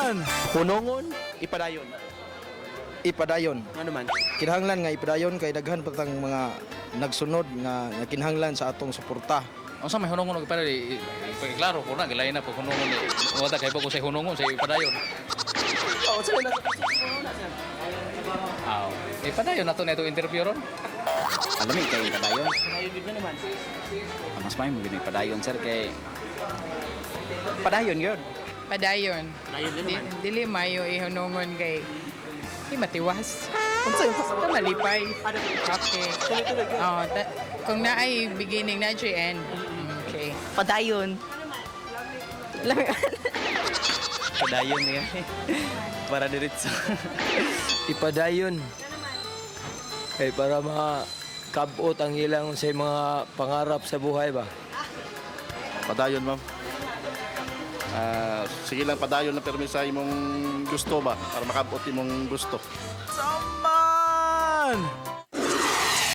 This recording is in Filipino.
man! Hunongon, ipadayon. Ipadayon. Ano man? Kinahanglan nga ipadayon kay daghan patang mga nagsunod nga kinahanglan sa atong suporta. Ang sa may hunungon og para klaro ko na gilay na pag hunungon ni. Wala kay ko sa hunungon sa ipadayon. Oo, sila na. Aw. Ipadayon nato nito interview ron. Alam mo kay padayon. Padayon din naman. Mas may mo padayon sir kay padayon yun. Padayon. Padayon din naman. Dili mayo ihunungon kay matiwas. Unsa yung sasawa? Malipay. Ano? Okay. Tuloy-tuloy ka. Oh, kung naay beginning na siya end. Okay. Padayon. Padayon niya. Para diretso. Ipadayon. Kay para makabot ang ilang sa mga pangarap sa buhay ba? Padayon, ma'am. Sige lang padayon na pero may sa imong gusto ba para makabot imong gusto. Saman!